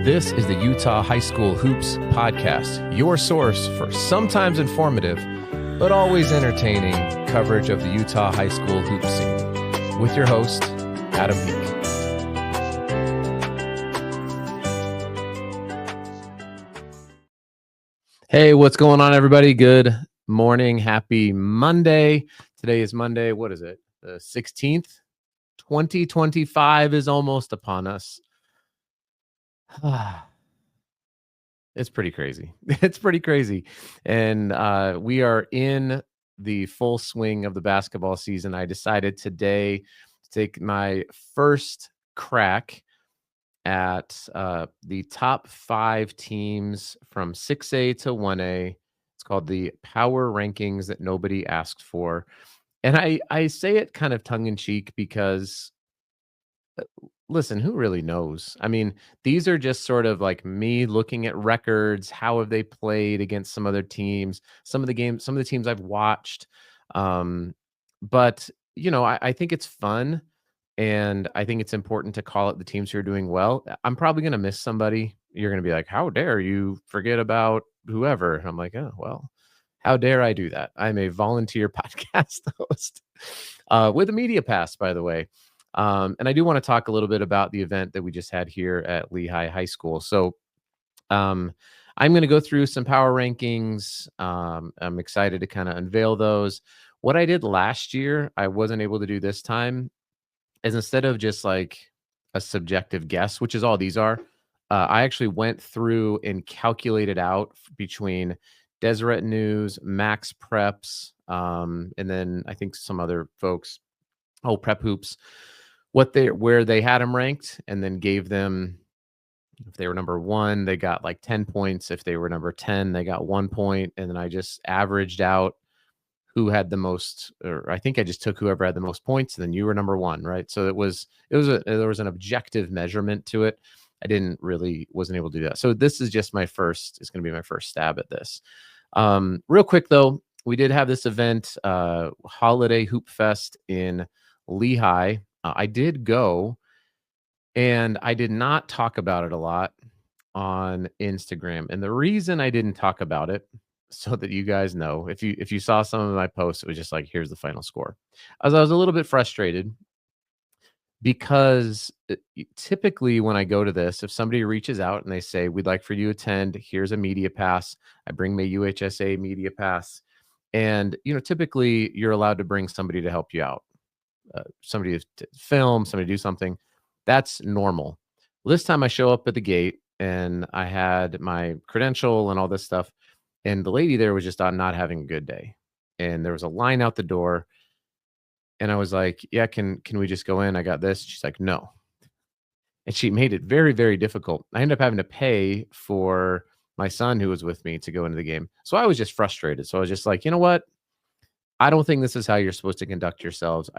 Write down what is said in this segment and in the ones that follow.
This is the Utah High School Hoops Podcast, your source for sometimes informative, but always entertaining coverage of the Utah High School Hoops scene. With your host, Adam Meek. Hey, what's going on, everybody? Good morning. Happy Monday. Today is Monday. What is it? The 16th? 2025 is almost upon us. It's pretty crazy. It's pretty crazy. And we are in the full swing of the basketball season. I decided today to take my first crack at the top 5 teams from 6A to 1A. It's called the Power Rankings that nobody asked for. And I say it kind of tongue-in-cheek because listen, who really knows? I mean, these are just sort of like me looking at records. How have they played against some other teams? Some of the teams I've watched. But, you know, I think it's fun. And I think it's important to call out the teams who are doing well. I'm probably going to miss somebody. You're going to be like, how dare you forget about whoever? And I'm like, oh, well, how dare I do that? I'm a volunteer podcast host with a media pass, by the way. And I do want to talk a little bit about the event that we just had here at Lehigh High School. So I'm going to go through some power rankings. I'm excited to kind of unveil those. What I did last year, I wasn't able to do this time, is instead of just like a subjective guess, which is all these are, I actually went through and calculated out between Deseret News, Max Preps, and then I think some other folks, Prep Hoops, where they had them ranked, and then gave them, if they were number 1, they got like 10 points. If they were number 10, they got 1 point. And then I just averaged out who had the most, or I think I just took whoever had the most points, and then you were number 1, right? So there was an objective measurement to it. Wasn't able to do that. So this is just it's going to be my first stab at this. Real quick though, we did have this event, Holiday Hoop Fest in Lehigh. I did go, and I did not talk about it a lot on Instagram. And the reason I didn't talk about it, so that you guys know, if you saw some of my posts, it was just like, here's the final score. As I was a little bit frustrated because typically when I go to this, if somebody reaches out and they say, we'd like for you to attend, here's a media pass, I bring my UHSA media pass. And, you know, typically you're allowed to bring somebody to help you out. Somebody to film, somebody to do something. That's normal. Well, this time I show up at the gate and I had my credential and all this stuff. And the lady there was just not having a good day. And there was a line out the door. And I was like, yeah, can we just go in? I got this. She's like, no. And she made it very, very difficult. I ended up having to pay for my son who was with me to go into the game. So I was just frustrated. So I was just like, you know what? I don't think this is how you're supposed to conduct yourselves.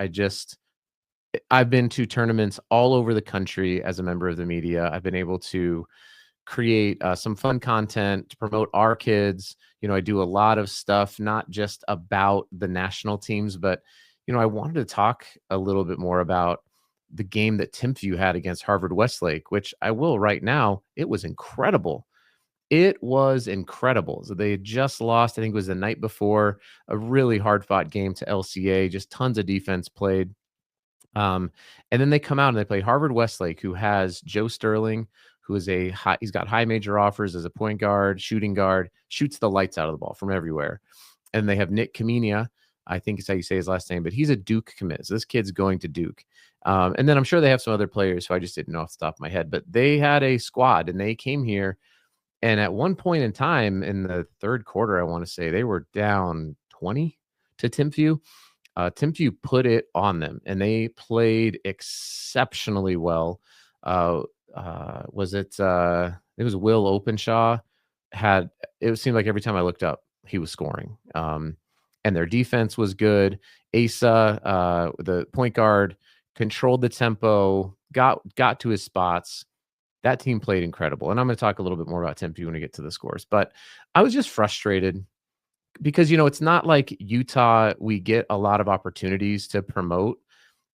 I've been to tournaments all over the country as a member of the media. I've been able to create some fun content to promote our kids. You know, I do a lot of stuff, not just about the national teams, but, you know, I wanted to talk a little bit more about the game that Timpview had against Harvard Westlake, which I will right now. It was incredible. It was incredible. So they had just lost, I think it was the night before, a really hard-fought game to LCA, just tons of defense played. And then they come out and they play Harvard Westlake, who has Joe Sterling, who is he's got high major offers as a point guard, shooting guard, shoots the lights out of the ball from everywhere. And they have Nick Kamenia, I think is how you say his last name, but he's a Duke commit. So this kid's going to Duke. And then I'm sure they have some other players who I just didn't know off the top of my head, but they had a squad and they came here. And at one point in time in the third quarter, I want to say they were down 20 to Timpview. Timpview put it on them, and they played exceptionally well. It was Will Openshaw it seemed like every time I looked up, he was scoring. And their defense was good. Asa, the point guard, controlled the tempo, got to his spots. That team played incredible. And I'm going to talk a little bit more about Timpview when we get to the scores. But I was just frustrated because, you know, it's not like Utah, we get a lot of opportunities to promote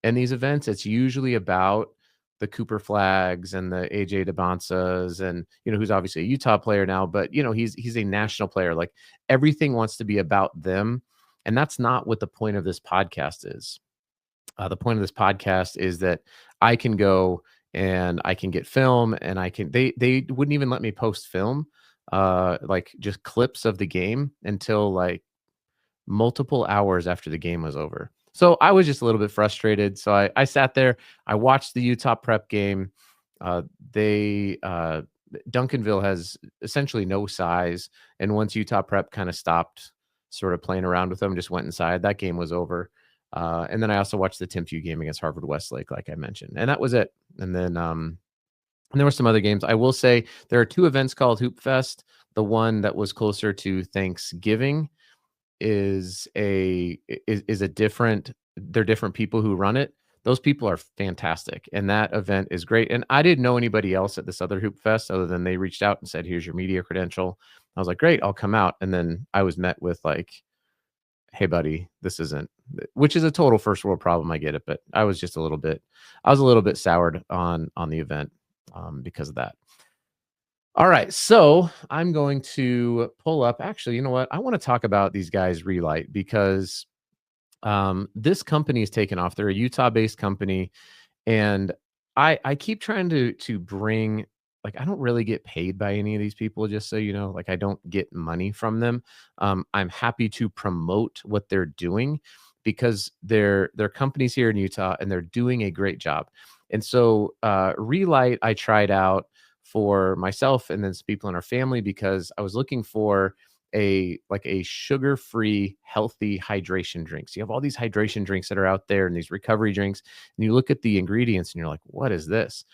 in these events. It's usually about the Cooper Flags and the AJ DeBonsas, and who's obviously a Utah player now, but he's a national player. Like, everything wants to be about them, and that's not what the point of this podcast is. The point of this podcast is that I can go and I can get film, and they wouldn't even let me post film, like just clips of the game, until like multiple hours after the game was over. So I was just a little bit frustrated. So I sat there, I watched the Utah prep game. They Duncanville has essentially no size, and once Utah prep kind of stopped sort of playing around with them, just went inside. That game was over. And then I also watched the Tim Pugh game against Harvard Westlake, like I mentioned, and that was it. And there were some other games. I will say there are two events called Hoop Fest. The one that was closer to Thanksgiving is a different, they're different people who run it. Those people are fantastic, and that event is great. And I didn't know anybody else at this other Hoop Fest other than they reached out and said, "Here's your media credential." I was like, "Great, I'll come out." And then I was met with like, "Hey, buddy, this isn't," which is a total first world problem. I get it, but I was a little bit soured on the event because of that. All right, so I'm going to pull up. Actually, you know what? I want to talk about these guys, Relight, because this company is taken off. They're a Utah-based company, and I keep trying to bring, like, I don't really get paid by any of these people, just so you know. Like, I don't get money from them. I'm happy to promote what they're doing because they're companies here in Utah, and they're doing a great job. And so Relight, I tried out for myself and then some people in our family because I was looking for a sugar-free, healthy hydration drinks. You have all these hydration drinks that are out there and these recovery drinks, and you look at the ingredients and you're like, what is this?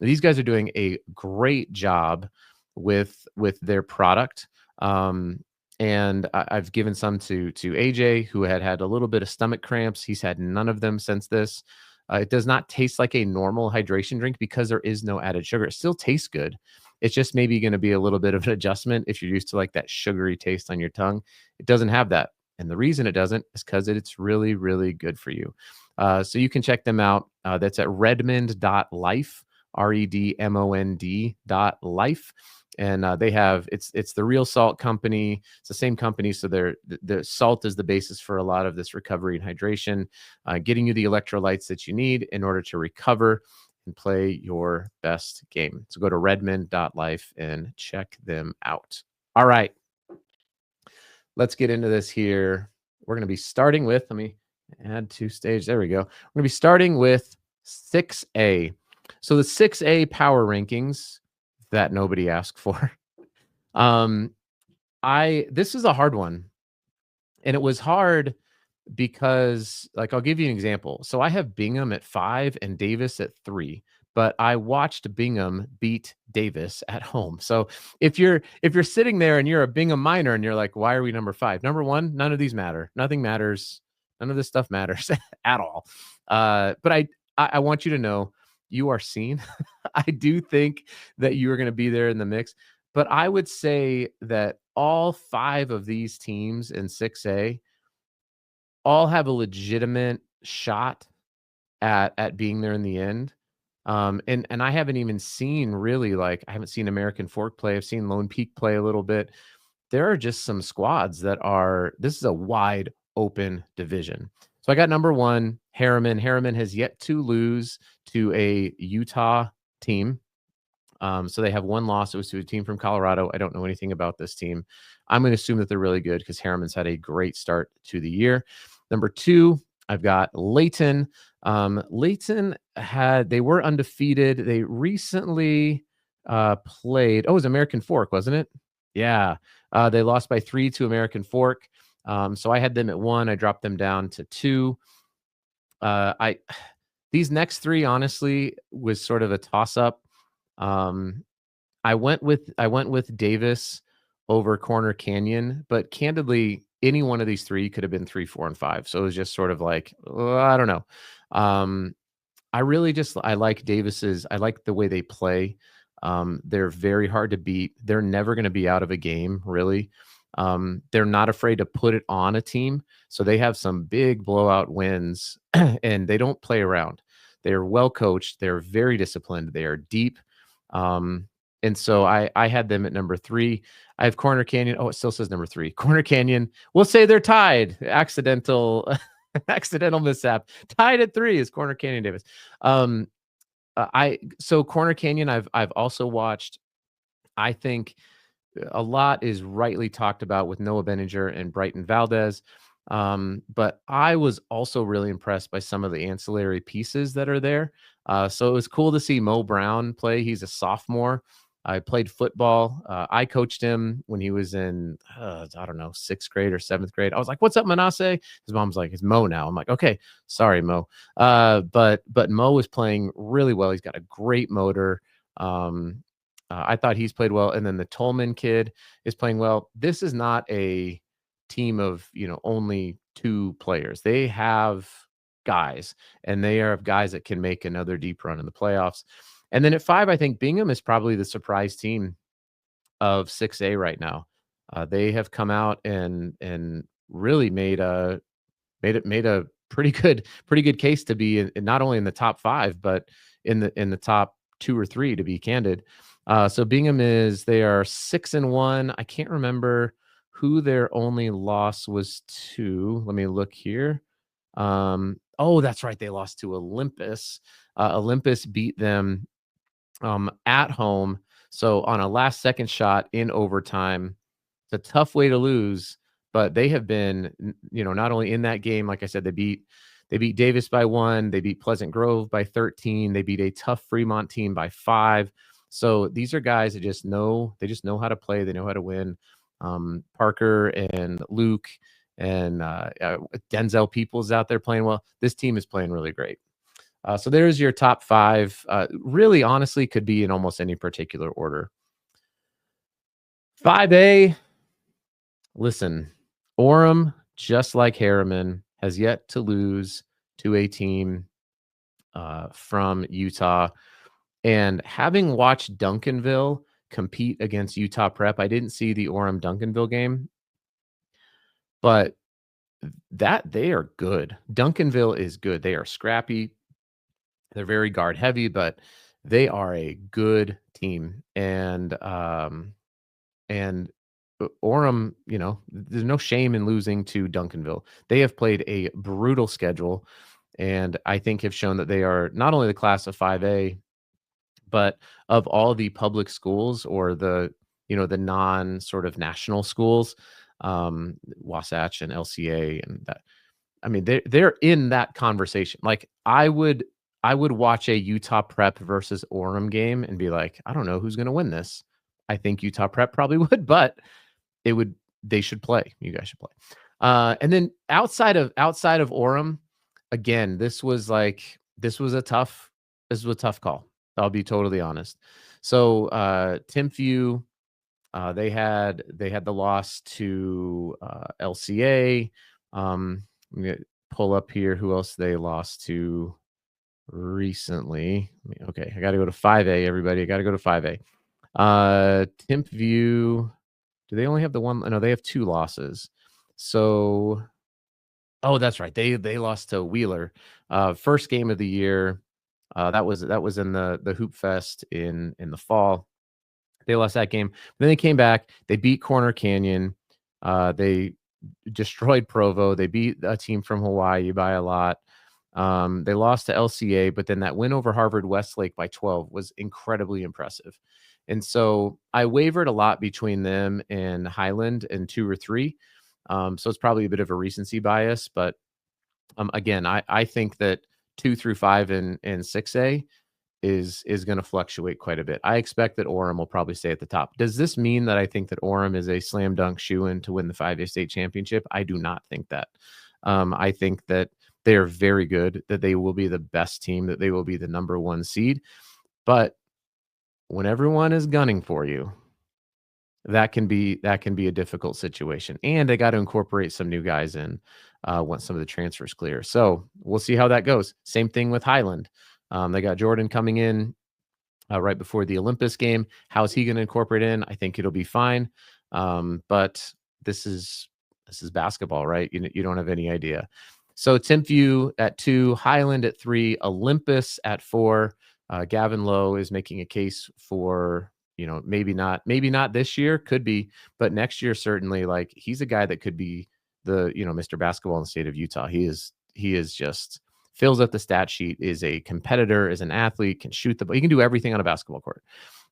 These guys are doing a great job with their product. And I've given some to AJ, who had a little bit of stomach cramps. He's had none of them since this. It does not taste like a normal hydration drink because there is no added sugar. It still tastes good. It's just maybe going to be a little bit of an adjustment if you're used to like that sugary taste on your tongue. It doesn't have that. And the reason it doesn't is because it's really, really good for you. So you can check them out. That's at redmond.life, REDMOND.life. And they have, it's the Real Salt company. It's the same company. So the salt is the basis for a lot of this recovery and hydration, getting you the electrolytes that you need in order to recover and play your best game. So go to redmond.life and check them out. All right, let's get into this here. We're going to be starting with, let me add to stage. There we go. We're going to be starting with 6A. So the 6A power rankings that nobody asked for. This is a hard one. And it was hard because, like, I'll give you an example. So I have Bingham at 5 and Davis at 3, but I watched Bingham beat Davis at home. So if you're sitting there and you're a Bingham minor and you're like, why are we number 5? Number one, none of these matter. Nothing matters. None of this stuff matters at all. But I want you to know you are seen. I do think that you are going to be there in the mix, but I would say that all 5 of these teams in 6A all have a legitimate shot at being there in the end. And I haven't even seen really, like, I haven't seen American Fork play. I've seen Lone Peak play a little bit. There are just some squads that are, this is a wide open division. So I got number 1, Harriman. Harriman has yet to lose to a Utah team. So they have one loss. It was to a team from Colorado. I don't know anything about this team. I'm going to assume that they're really good because Harriman's had a great start to the year. Number 2, I've got Layton. Layton they were undefeated. They recently played. Oh, it was American Fork, wasn't it? Yeah. They lost by 3 to American Fork. So I had them at 1. I dropped them down to 2. These next 3, honestly, was sort of a toss-up. I went with Davis over Corner Canyon, but candidly, any one of these 3 could have been 3, 4, and 5. So it was just sort of like, I don't know. I like Davis's. I like the way they play. They're very hard to beat. They're never going to be out of a game, really. They're not afraid to put it on a team. So they have some big blowout wins and they don't play around. They're well coached. They're very disciplined. They are deep. Um, and so I had them at number 3. I have Corner Canyon. Oh, it still says number 3. Corner Canyon. We'll say they're tied. Accidental accidental mishap. Tied at 3 is Corner Canyon Davis. Um, I so Corner Canyon I've also watched. I think a lot is rightly talked about with Noah Benninger and Brighton Valdez. But I was also really impressed by some of the ancillary pieces that are there. So it was cool to see Mo Brown play. He's a sophomore. I played football. I coached him when he was in, I don't know, 6th grade or 7th grade. I was like, "What's up, Manasseh?" His mom's like, "It's Mo now." I'm like, "Okay, sorry, Mo." But Mo is playing really well. He's got a great motor. Um, I thought he's played well, and then the Tolman kid is playing well. This is not a team of, only 2 players. They have guys, and they are guys that can make another deep run in the playoffs. And then at 5, I think Bingham is probably the surprise team of 6A right now. They have come out and really made a pretty good case to be not only in the top 5, but in the top 2 or 3, to be candid. So Bingham they are 6-1. I can't remember who their only loss was to. Let me look here. Oh, that's right. They lost to Olympus. Olympus beat them at home. So on a last second shot in overtime, it's a tough way to lose, but they have been, not only in that game, like I said, they beat Davis by 1, they beat Pleasant Grove by 13, they beat a tough Fremont team by 5. So these are guys that they just know how to play, they know how to win. Parker and Luke and Denzel Peoples out there playing well. This team is playing really great. So there's your top 5. Really, honestly, could be in almost any particular order. 5A. Listen, Orem, just like Harriman, has yet to lose to a team from Utah. And having watched Duncanville compete against Utah Prep, I didn't see the Orem Duncanville game, but that they are good. Duncanville is good. They are scrappy. They're very guard heavy, but they are a good team. And Orem, there's no shame in losing to Duncanville. They have played a brutal schedule, and I think have shown that they are not only the class of 5A, but of all the public schools or the non sort of national schools, Wasatch and LCA and that. I mean, they're in that conversation. Like I would watch a Utah Prep versus Orem game and be like, I don't know who's going to win this. I think Utah Prep probably would, but it would they should play. You guys should play. And then outside of Orem, again, this was a tough call. I'll be totally honest. So Timpview, they had the loss to LCA. Let me pull up here who else they lost to recently. Okay, I got to go to 5A. Everybody, I got to go to 5A. Timpview. Do they only have the one? No, they have 2 losses. So, oh, that's right. They lost to Wheeler. First game of the year. That was in the Hoop Fest in the fall. They lost that game. Then they came back. They beat Corner Canyon. They destroyed Provo. They beat a team from Hawaii by a lot. They lost to LCA, but then that win over Harvard Westlake by 12 was incredibly impressive. And so I wavered a lot between them and Highland and 2 or 3. So it's probably a bit of a recency bias, but again, I think that 2 through 5 and 6A is going to fluctuate quite a bit. I expect that Orem will probably stay at the top. Does this mean that I think that Orem is a slam dunk shoe-in to win the 5A state championship? I do not think that. I think that they are very good, that they will be the best team, that they will be the number 1 seed. But when everyone is gunning for you, that can be a difficult situation. And they got to incorporate some new guys in once some of the transfers clear. So we'll see how that goes. Same thing with Highland. They got Jordan coming in right before the Olympus game. How's he going to incorporate in? I think it'll be fine. But this is basketball, right? You don't have any idea. So Timpview at 2, Highland at 3, Olympus at 4. Gavin Lowe is making a case for, maybe not this year, could be, but next year certainly. Like, he's a guy that could be the, Mr. Basketball in the state of Utah. He is just fills up the stat sheet, is a competitor, is an athlete, can shoot the ball. He can do everything on a basketball court.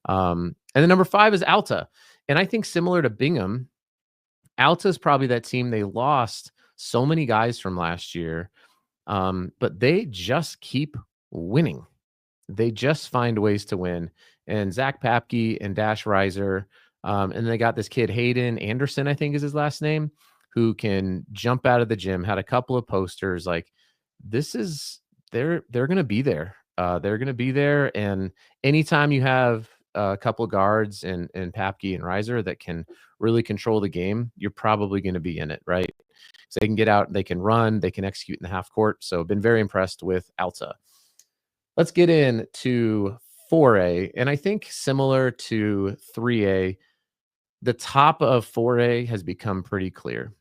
And then number 5 is Alta. And I think similar to Bingham, Alta is probably that team. They lost so many guys from last year, but they just keep winning. They just find ways to win. And Zach Papke and Dash Reiser, and they got this kid Hayden Anderson, I think is his last name, who can jump out of the gym. Had a couple of posters. Like, this is they're going to be there. They're going to be there. And anytime you have a couple guards and Papke and Reiser that can really control the game, you're probably going to be in it, right? So they can get out, they can run, they can execute in the half court. So been very impressed with Alta. Let's get into 4A. And I think similar to 3A, the top of 4A has become pretty clear.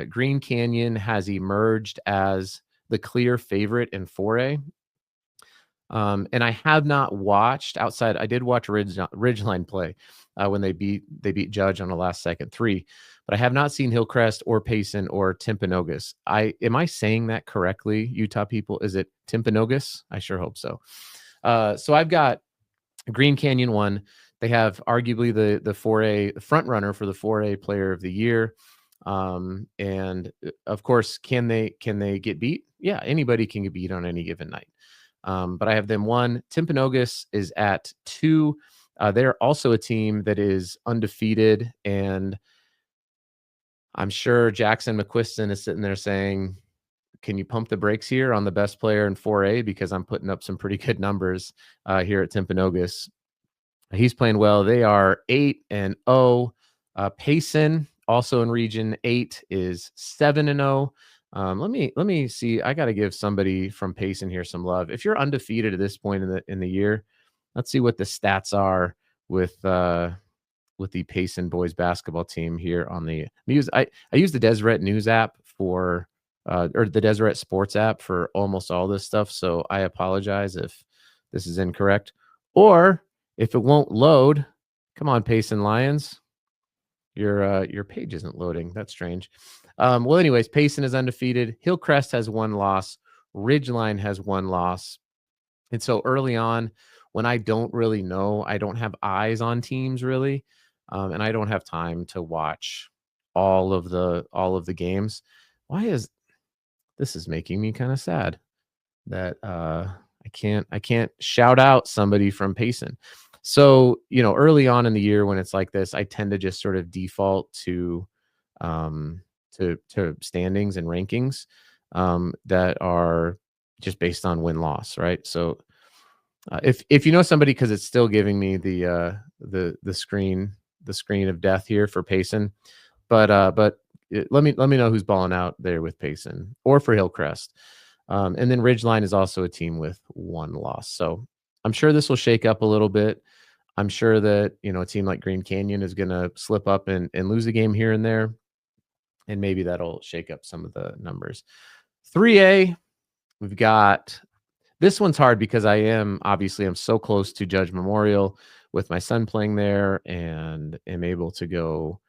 Green Canyon has emerged as the clear favorite in 4A. And I have not watched outside. I did watch Ridgeline play when they beat Judge on a last second 3, but I have not seen Hillcrest or Payson or Timpanogos. Am I saying that correctly, Utah people? Is it Timpanogos? I sure hope so. So I've got Green Canyon 1. They have arguably the 4A front runner for the 4A Player of the Year. And of course, can they get beat? Yeah, anybody can get beat on any given night. But I have them 1. Timpanogos is at 2. They're also a team that is undefeated, and I'm sure Jackson McQuiston is sitting there saying, can you pump the brakes here on the best player in 4A? Because I'm putting up some pretty good numbers here at Timpanogos. He's playing well. They are 8-0. Payson, also in Region 8, is 7-0. Let me see. I got to give somebody from Payson here some love. If you're undefeated at this point in the year, let's see what the stats are with the Payson boys basketball team here on the news. I use the Deseret News app for or the Deseret Sports app for almost all this stuff. So I apologize if this is incorrect, or if it won't load. Come on, Payson Lions. Your page isn't loading. That's strange. Well, anyways, Payson is undefeated. Hillcrest has 1 loss. Ridgeline has 1 loss. And so early on, when I don't really know, I don't have eyes on teams really, and I don't have time to watch all of the games. This is making me kind of sad that I can't shout out somebody from Payson. So, early on in the year when it's like this, I tend to just sort of default to standings and rankings that are just based on win-loss, right? So if you know somebody, because it's still giving me the screen of death here for Payson, but let me know who's balling out there with Payson or for Hillcrest. And then Ridgeline is also a team with 1 loss. So I'm sure this will shake up a little bit. I'm sure that, a team like Green Canyon is going to slip up and lose a game here and there. And maybe that'll shake up some of the numbers. 3A, we've got, this one's hard because I'm so close to Judge Memorial with my son playing there and am able to go.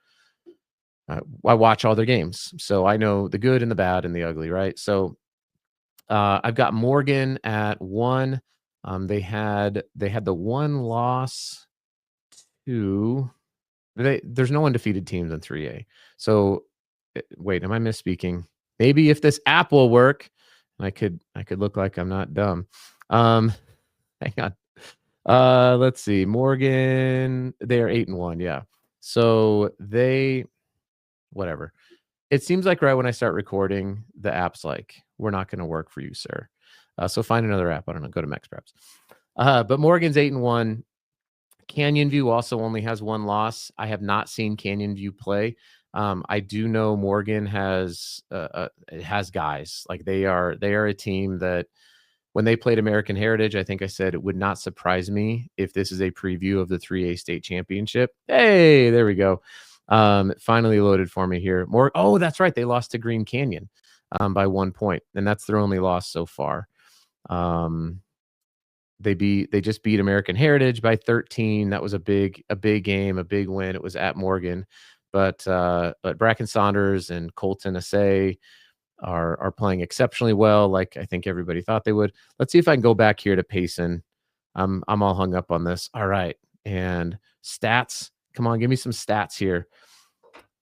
I watch all their games. So I know the good and the bad and the ugly, right? So I've got Morgan at 1. They had the 1 loss to there's no undefeated teams in 3A. So wait, am I misspeaking? Maybe if this app will work, I could look like I'm not dumb. Hang on. Let's see. Morgan, they are 8-1. Yeah. So whatever. It seems like right when I start recording, the app's like, we're not going to work for you, sir. So find another app. I don't know. Go to MaxPreps. But Morgan's 8-1. Canyon View also only has 1 loss. I have not seen Canyon View play. I do know Morgan has guys. Like they are a team that when they played American Heritage, I think I said it would not surprise me if this is a preview of the 3A state championship. Hey, there we go. Finally loaded for me here. Oh, that's right. They lost to Green Canyon. by 1 point, and that's their only loss so far. Um, they just beat American Heritage by 13. That was a big game, a big win. It was at Morgan, but Bracken Saunders and Colton Assay are playing exceptionally well, like I think everybody thought they would. Let's see if I can go back here to Payson. I'm all hung up on this. All right, and stats. Come on, give me some stats here.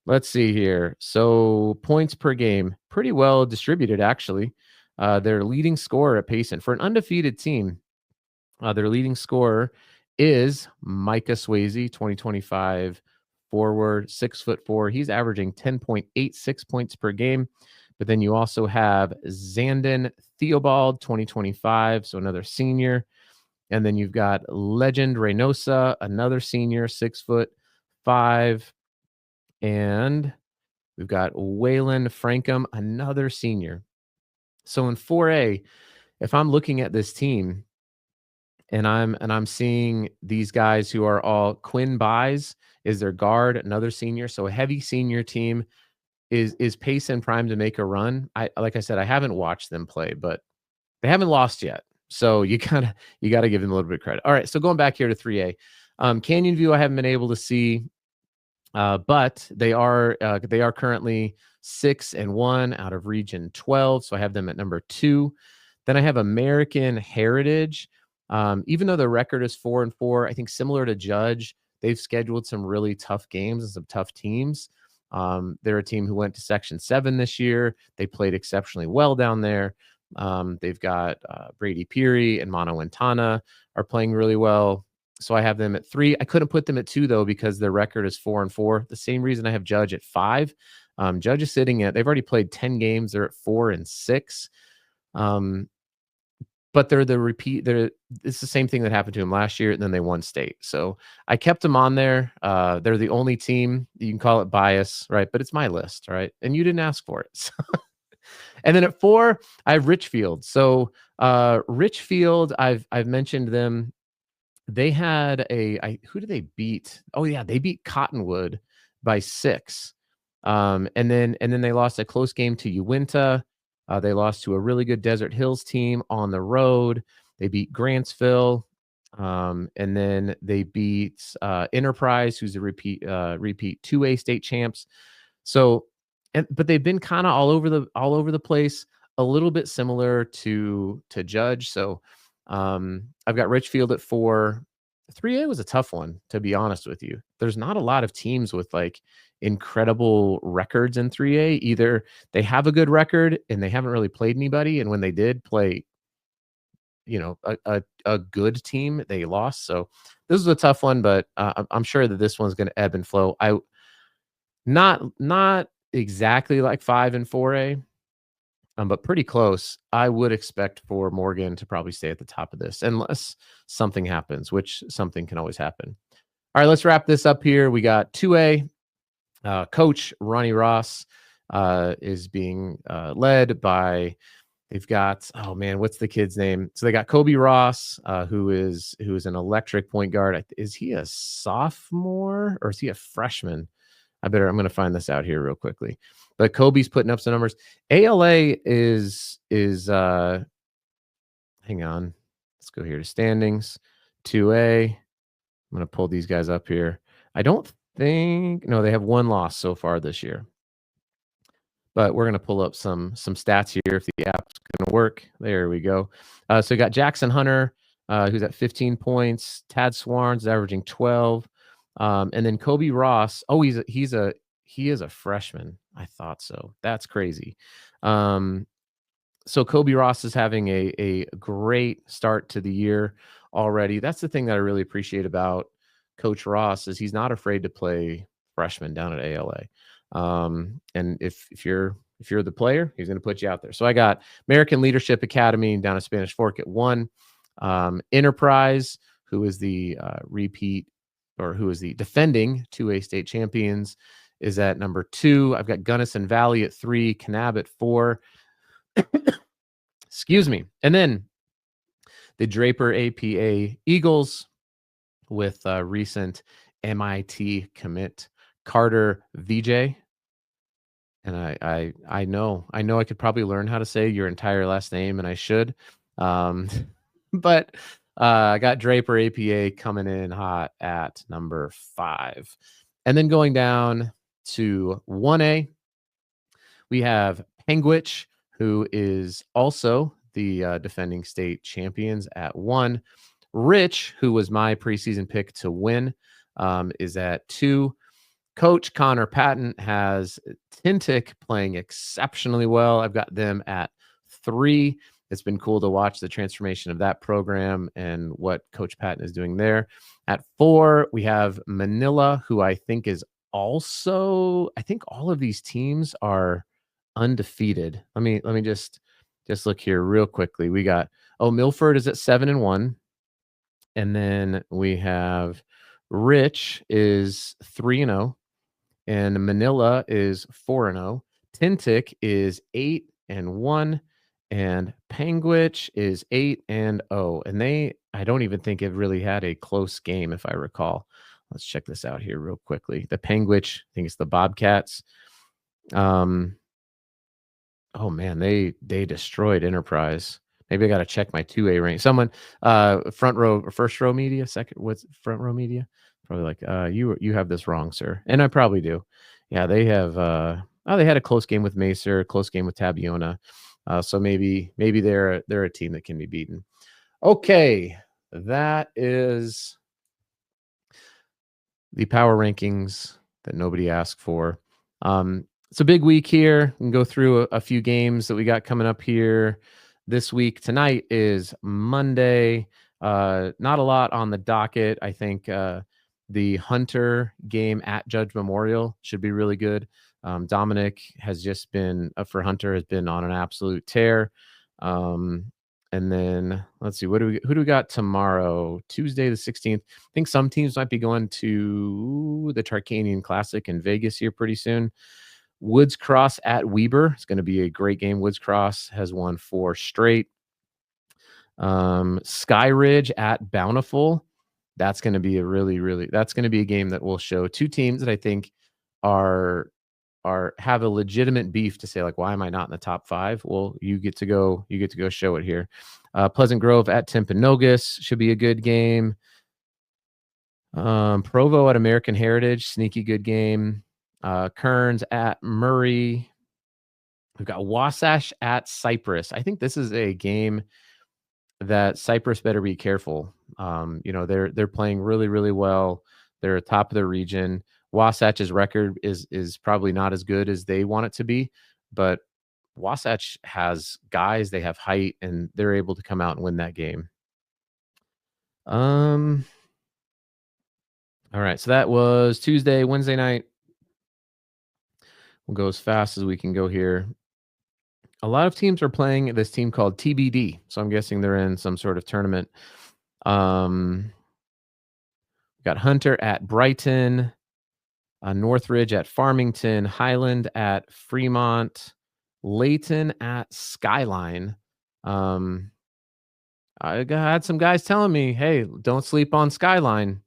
Let's see here. So points per game, pretty well distributed actually. Their leading scorer at Payson for an undefeated team. Their leading scorer is Micah Swayze, 2025 forward, 6'4". He's averaging 10.86 points per game. But then you also have Zandon Theobald, 2025, so another senior. And then you've got Legend Reynosa, another senior, 6'5". And we've got Waylon Frankham, another senior. So in 4A, if I'm looking at this team, and I'm seeing these guys who are all Quinn Buys is their guard, another senior. So a heavy senior team. Is Payson prime to make a run? Like I said, I haven't watched them play, but they haven't lost yet. So you gotta give them a little bit of credit. All right, so going back here to 3A. Canyon View, I haven't been able to see, but they are currently 6-1 out of Region 12. So I have them at number 2. Then I have American Heritage. Even though the record is 4-4, I think similar to Judge, they've scheduled some really tough games and some tough teams. They're a team who went to Section 7 this year. They played exceptionally well down there. They've got Brady Peary and Mano Wintana are playing really well. So I have them at 3. I couldn't put them at 2 though because their record is 4-4. The same reason I have Judge at 5. Judge is sitting at, they've already played 10 games. They're at 4-6. But they're the repeat. It's the same thing that happened to them last year, and then they won state. So I kept them on there. They're the only team. You can call it bias, right? But it's my list, right? And you didn't ask for it. So. And then at 4, I have Richfield. So Richfield, I've mentioned them. They had who did they beat? Oh yeah, they beat Cottonwood by 6. And then they lost a close game to Uinta. They lost to a really good Desert Hills team on the road. They beat Grantsville. And then they beat Enterprise, who's a repeat 2A state champs. So, but they've been kind of all over the place, a little bit similar to Judge. So I've got Richfield at 4. 3A was a tough one, to be honest with you. There's not a lot of teams with like incredible records in 3A. Either they have a good record and they haven't really played anybody, and when they did play, a good team, they lost. So this is a tough one, but I'm sure that this one's going to ebb and flow. Not exactly like 5 and 4A, but pretty close. I would expect for Morgan to probably stay at the top of this unless something happens, which something can always happen. All right, let's wrap this up here. We got 2A. Coach Ronnie Ross is being led by, they've got, oh man, what's the kid's name? So they got Kobe Ross, who is an electric point guard. Is he a sophomore or is he a freshman? I'm going to find this out here real quickly. But Kobe's putting up some numbers. ALA is hang on. Let's go here to standings. 2A. I'm going to pull these guys up here. I don't think, no, they have 1 loss so far this year. But we're going to pull up some stats here if the app's going to work. There we go. So we got Jackson Hunter, who's at 15 points. Tad Swarns averaging 12. And then Kobe Ross. Oh, he is a freshman. I thought so. That's crazy. So Kobe Ross is having a great start to the year already. That's the thing that I really appreciate about Coach Ross is he's not afraid to play freshmen down at ALA. And if you're the player, he's going to put you out there. So I got American Leadership Academy down at Spanish Fork at 1. Enterprise, who is the who is the defending 2A state champions, is at number 2. I've got Gunnison Valley at 3, Kanab at 4. Excuse me. And then the Draper APA Eagles with recent MIT commit Carter VJ. And I know I could probably learn how to say your entire last name, and I should. Um, but I got Draper APA coming in hot at number 5. And then going down to 1A, we have Penguich, who is also the defending state champions at 1. Rich, who was my preseason pick to win, is at 2. Coach Connor Patton has Tintic playing exceptionally well. I've got them at 3. It's been cool to watch the transformation of that program and what Coach Patton is doing there. At 4, we have Manila, who I think is also, I think all of these teams are undefeated. Let me just look here real quickly. We got Milford is at 7-1, and then we have Rich is 3-0, and Manila is 4-0. Tintic is 8-1, and Panguitch is 8-0. And I don't even think it really had a close game, if I recall. Let's check this out here real quickly. The Panguitch, I think it's the Bobcats. Um, oh man, they destroyed Enterprise. Maybe I got to check my 2A rank. Someone, front row or first row media, second, what's front row media? Probably like, you have this wrong, sir. And I probably do. Yeah, they have, they had a close game with Macer, close game with Tabiona. So maybe they're a team that can be beaten. Okay, that is the power rankings that nobody asked for. It's a big week here. We can go through a few games that we got coming up here this week. Tonight is Monday. Not a lot on the docket. I think the Hunter game at Judge Memorial should be really good. Dominic has just been, for Hunter, has been on an absolute tear. And then let's see, who do we got tomorrow? Tuesday the 16th. I think some teams might be going to the Tarkanian Classic in Vegas here pretty soon. Woods Cross at Weber. It's going to be a great game. Woods Cross has won 4 straight. Sky Ridge at Bountiful. That's going to be that's going to be a game that will show 2 teams that I think have a legitimate beef to say, like, why am I not in the top 5? Well, you get to go show it here. Pleasant Grove at Timpanogos should be a good game. Provo at American Heritage, sneaky good game. Kearns at Murray. We've got Wasatch at Cypress. I think this is a game that Cypress better be careful. They're playing really, really well. They're top of their region. Wasatch's record is probably not as good as they want it to be, but Wasatch has guys, they have height, and they're able to come out and win that game. All right, so that was Tuesday. Wednesday night, we'll go as fast as we can go here. A lot of teams are playing this team called TBD, so I'm guessing they're in some sort of tournament. Got Hunter at Brighton, Northridge at Farmington, Highland at Fremont, Layton at Skyline. I had some guys telling me, hey, don't sleep on Skyline.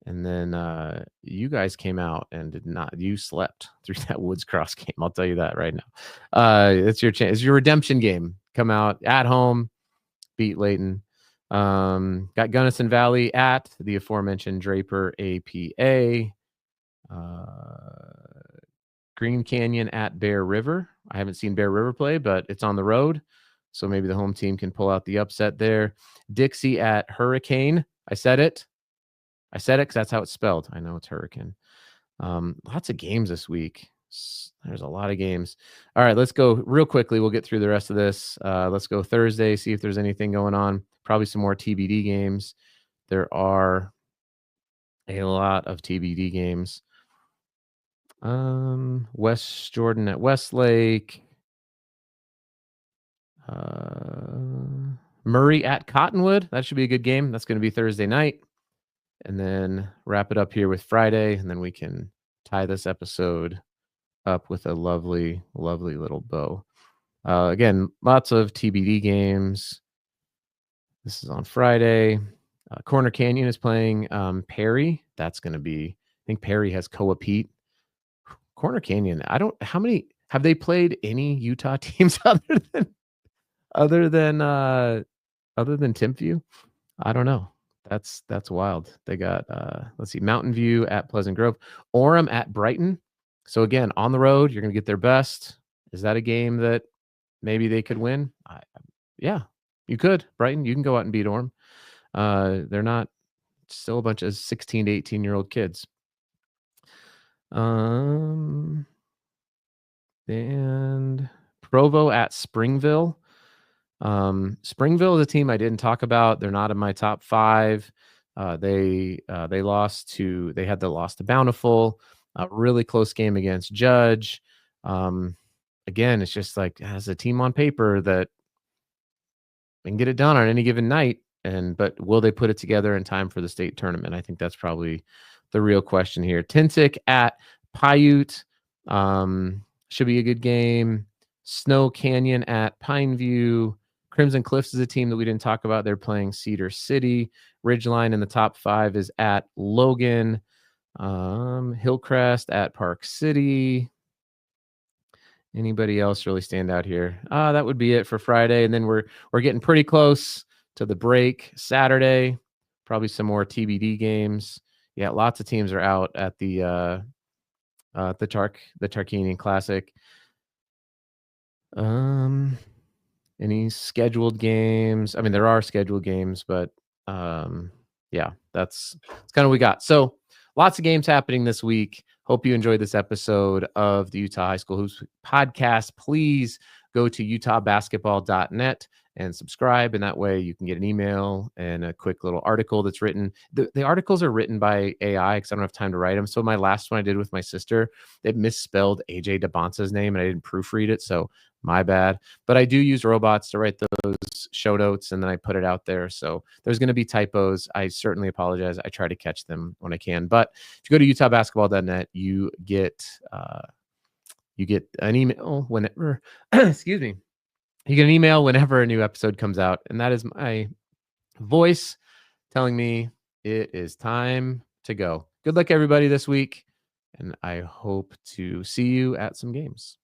And then you guys came out and you slept through that Woods Cross game. I'll tell you that right now. It's your chance. It's your redemption game. Come out at home, beat Layton. Got Gunnison Valley at the aforementioned Draper APA. Green Canyon at Bear River. I haven't seen Bear River play, but it's on the road. So maybe the home team can pull out the upset there. Dixie at Hurricane. I said it because that's how it's spelled. I know it's Hurricane. Lots of games this week. There's a lot of games. All right, let's go real quickly. We'll get through the rest of this. Let's go Thursday, see if there's anything going on. Probably some more TBD games. There are a lot of TBD games. West Jordan at Westlake. Murray at Cottonwood. That should be a good game. That's going to be Thursday night. And then wrap it up here with Friday, and then we can tie this episode up with a lovely, lovely little bow. Again, lots of TBD games. This is on Friday. Corner Canyon is playing Perry. That's going to be, I think Perry has Coa Pete. Corner Canyon. I don't how many have they played any Utah teams other than, uh other than Timpview? I don't know. That's wild. They got, let's see, Mountain View at Pleasant Grove, Orem at Brighton. So again, on the road, you're gonna get their best. Is that a game that maybe they could win? Yeah, you could. Brighton, you can go out and beat Orem. They're not still a bunch of 16 to 18-year-old kids. Um, and Provo at Springville. Springville is a team I didn't talk about. They're not in my top 5. They lost to Bountiful. A really close game against Judge. Again, it's just like as a team on paper that can get it done on any given night. But will they put it together in time for the state tournament? I think that's probably the real question here. Tintic at Paiute. Should be a good game. Snow Canyon at Pineview. Crimson Cliffs is a team that we didn't talk about. They're playing Cedar City. Ridgeline in the top 5 is at Logan. Hillcrest at Park City. Anybody else really stand out here? That would be it for Friday. And then we're getting pretty close to the break. Saturday, probably some more TBD games. Yeah, lots of teams are out at the Tarkanian Classic. Any scheduled games? I mean, there are scheduled games, but yeah, that's kind of what we got. So lots of games happening this week. Hope you enjoyed this episode of the Utah High School Hoops podcast. Please go to utahbasketball.net and subscribe. And that way you can get an email and a quick little article that's written. The articles are written by AI because I don't have time to write them. So my last one I did with my sister, they misspelled AJ DeBonsa's name and I didn't proofread it. So my bad. But I do use robots to write those show notes and then I put it out there. So there's going to be typos. I certainly apologize. I try to catch them when I can. But if you go to utahbasketball.net, you get an email whenever, excuse me, you get an email whenever a new episode comes out. And that is my voice telling me it is time to go. Good luck, everybody, this week. And I hope to see you at some games.